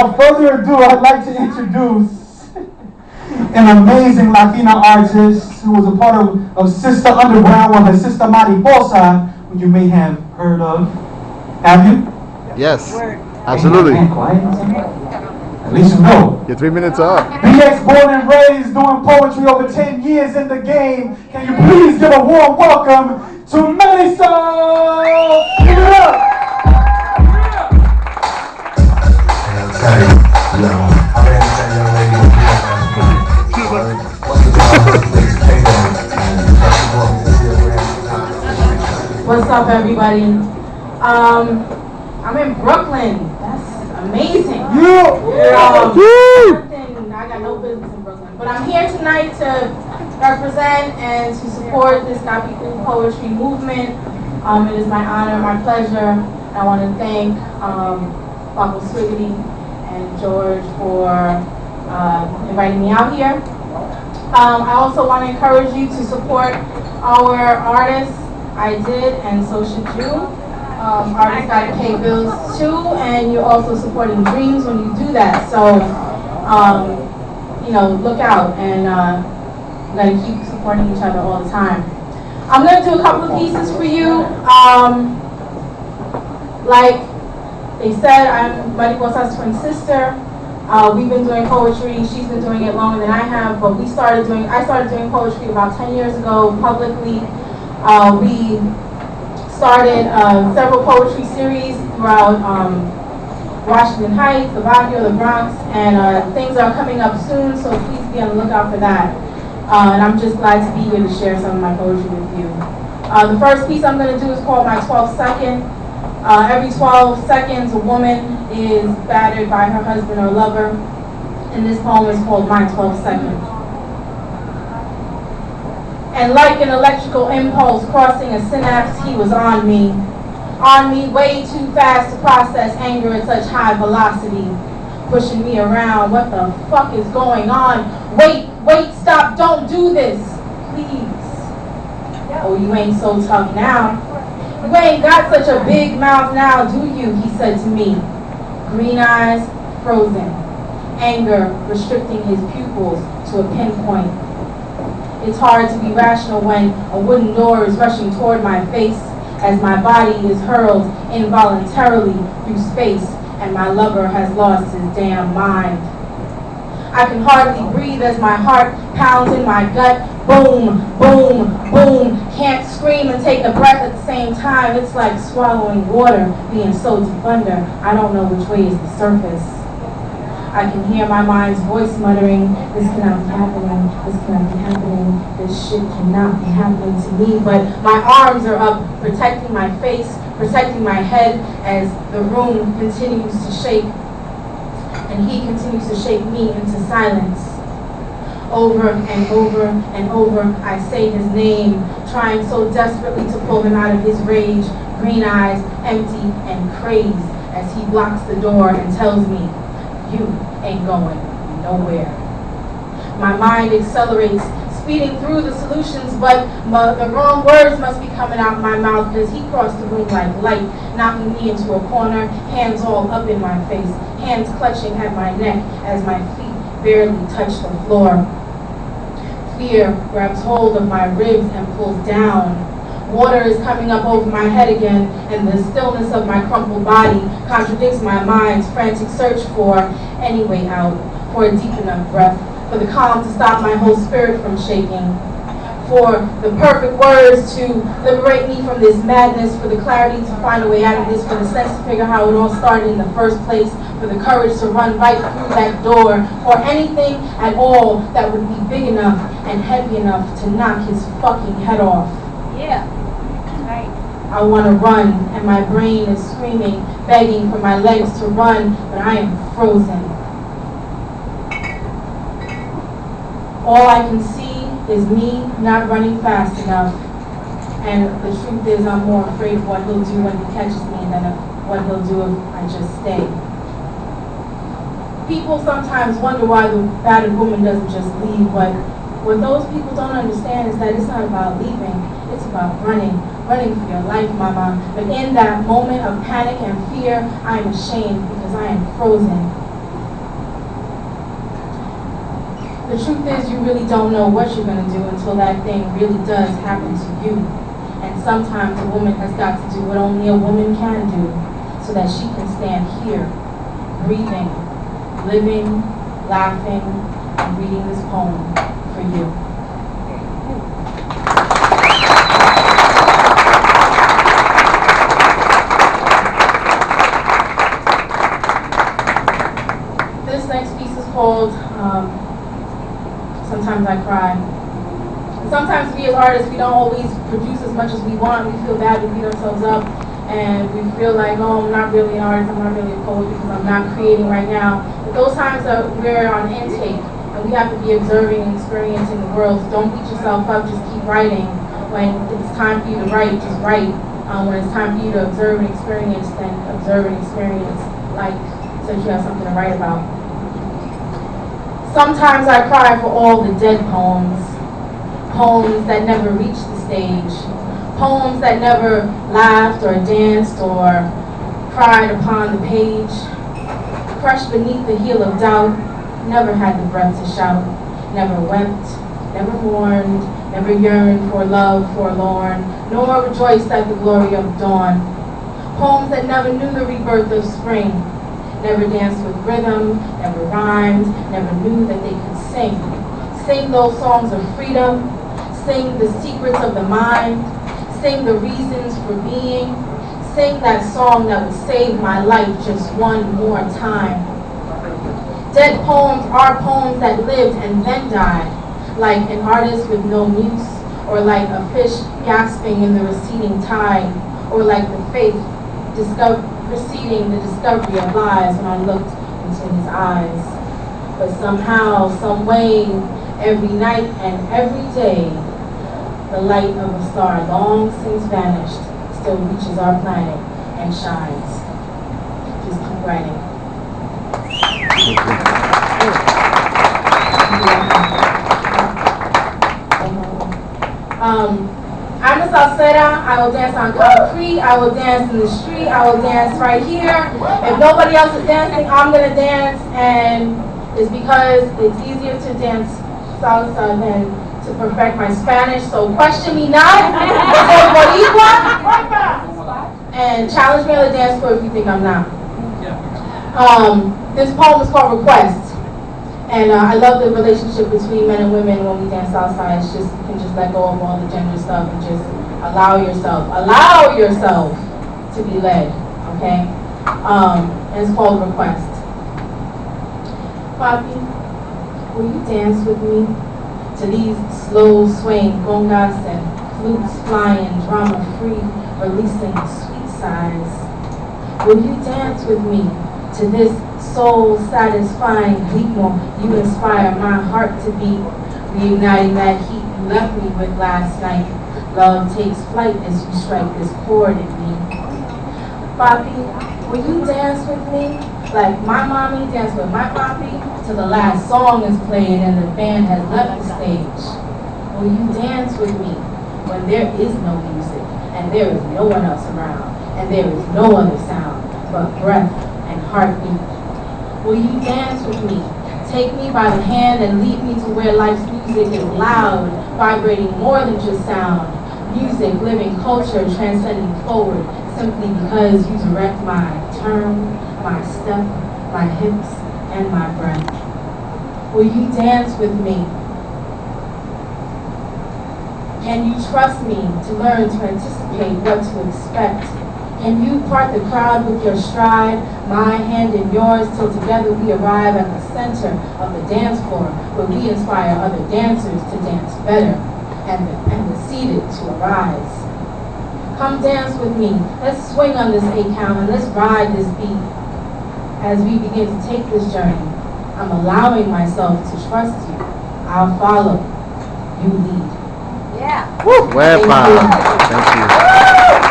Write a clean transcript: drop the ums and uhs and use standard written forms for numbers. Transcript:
Without further ado, I'd like to introduce an amazing Latina artist who was a part of Sister Underground with her sister Mariposa, who you may have heard of. Have you? Yes, absolutely. At least you know. Your 3 minutes are up. BX born and raised, doing poetry over 10 years in the game. Can you please give a warm welcome to Mellesol? Give it up! What's up, everybody? I'm in Brooklyn. That's amazing. I got no business in Brooklyn, but I'm here tonight to represent and to support this Capicu poetry movement. It is my honor, my pleasure. I want to thank Paco Swiggity and George for inviting me out here. I also want to encourage you to support our artists. I did, and so should you. Artists got to pay bills too, and you're also supporting dreams when you do that. So, you know, look out, and you got to keep supporting each other all the time. I'm going to do a couple of pieces for you. Like they said, I'm Mariposa's twin sister. We've been doing poetry. She's been doing it longer than I have, but I started doing poetry about 10 years ago publicly. We started several poetry series throughout Washington Heights, the Barrio, the Bronx, and things are coming up soon, so please be on the lookout for that. And I'm just glad to be here to share some of my poetry with you. The first piece I'm going to do is called My 12th Second. Every 12 seconds, a woman is battered by her husband or lover, and this poem is called My 12th Second. And like an electrical impulse crossing a synapse, he was on me way too fast to process anger at such high velocity, pushing me around. What the fuck is going on? Wait, stop, don't do this, please. Oh, you ain't so tough now. You ain't got such a big mouth now, do you? He said to me. Green eyes frozen, anger restricting his pupils to a pinpoint. It's hard to be rational when a wooden door is rushing toward my face as my body is hurled involuntarily through space and my lover has lost his damn mind. I can hardly breathe as my heart pounds in my gut. Boom, boom, boom. Can't scream and take a breath at the same time. It's like swallowing water, being so deep under. I don't know which way is the surface. I can hear my mind's voice muttering, this cannot be happening, this cannot be happening, this shit cannot be happening to me. But my arms are up, protecting my face, protecting my head as the room continues to shake. And he continues to shake me into silence. Over and over and over, I say his name, trying so desperately to pull him out of his rage, green eyes, empty and crazed, as he blocks the door and tells me, you ain't going nowhere. My mind accelerates, speeding through the solutions, but the wrong words must be coming out my mouth because he crossed the room like light, knocking me into a corner, hands all up in my face, hands clutching at my neck as my feet barely touch the floor. Fear grabs hold of my ribs and pulls down. Water is coming up over my head again, and the stillness of my crumpled body contradicts my mind's frantic search for any way out, for a deep enough breath, for the calm to stop my whole spirit from shaking, for the perfect words to liberate me from this madness, for the clarity to find a way out of this, for the sense to figure how it all started in the first place, for the courage to run right through that door, for anything at all that would be big enough and heavy enough to knock his fucking head off. Yeah. Right. I want to run, and my brain is screaming, begging for my legs to run, but I am frozen. All I can see is me not running fast enough, and the truth is I'm more afraid of what he'll do when he catches me than of what he'll do if I just stay. People sometimes wonder why the battered woman doesn't just leave, but what those people don't understand is that it's not about leaving, it's about running for your life, mama. But in that moment of panic and fear, I am ashamed because I am frozen. The truth is, you really don't know what you're going to do until that thing really does happen to you. And sometimes a woman has got to do what only a woman can do so that she can stand here, breathing, living, laughing, and reading this poem for you. This next piece is called Sometimes I Cry. And sometimes we as artists, we don't always produce as much as we want. We feel bad, we beat ourselves up, and we feel like, oh, I'm not really an artist, I'm not really a poet because I'm not creating right now. But those times that we're on intake, and we have to be observing and experiencing the world. So don't beat yourself up, just keep writing. When it's time for you to write, just write. When it's time for you to observe and experience, then observe and experience, like, so you have something to write about. Sometimes I cry for all the dead poems, poems that never reached the stage, poems that never laughed or danced or cried upon the page, crushed beneath the heel of doubt, never had the breath to shout, never wept, never mourned, never yearned for love forlorn, nor rejoiced at the glory of dawn. Poems that never knew the rebirth of spring, never danced with rhythm, never rhymed, never knew that they could sing. Sing those songs of freedom, sing the secrets of the mind, sing the reasons for being, sing that song that would save my life just one more time. Dead poems are poems that lived and then died, like an artist with no muse, or like a fish gasping in the receding tide, or like the faith preceding the discovery of lies when I looked into his eyes. But somehow, some way, every night and every day, the light of a star long since vanished still reaches our planet and shines. Just keep writing. I'm a salsera. I will dance on Capicu. I will dance in the street. I will dance right here. If nobody else is dancing, I'm going to dance. And it's because it's easier to dance salsa than to perfect my Spanish. So question me not. Soy Boricua. And challenge me on the dance floor if you think I'm not. This poem is called Request. And I love the relationship between men and women when we dance salsa. It's just, you can just let go of all the gender stuff and just allow yourself to be led, okay? And it's called Request. Papi, will you dance with me to these slow swaying congas and flutes flying drama-free, releasing sweet sighs? Will you dance with me to this soul-satisfying ritmo you inspire my heart to beat, reigniting that heat you left me with last night? Love takes flight as you strike this chord in me. Papi, will you dance with me like my mommy danced with my papi till the last song is played and the band has left the stage? Will you dance with me when there is no music and there is no one else around and there is no other sound but breath and heartbeat? Will you dance with me? Take me by the hand and lead me to where life's music is loud, vibrating more than just sound. Music, living culture, transcending forward, simply because you direct my turn, my step, my hips, and my breath. Will you dance with me? Can you trust me to learn to anticipate what to expect? Can you part the crowd with your stride, my hand in yours, till together we arrive at the center of the dance floor, where we inspire other dancers to dance better, and the seated to arise? Come dance with me. Let's swing on this 8 count and let's ride this beat. As we begin to take this journey, I'm allowing myself to trust you. I'll follow. You lead. Yeah. Woo! Thank you.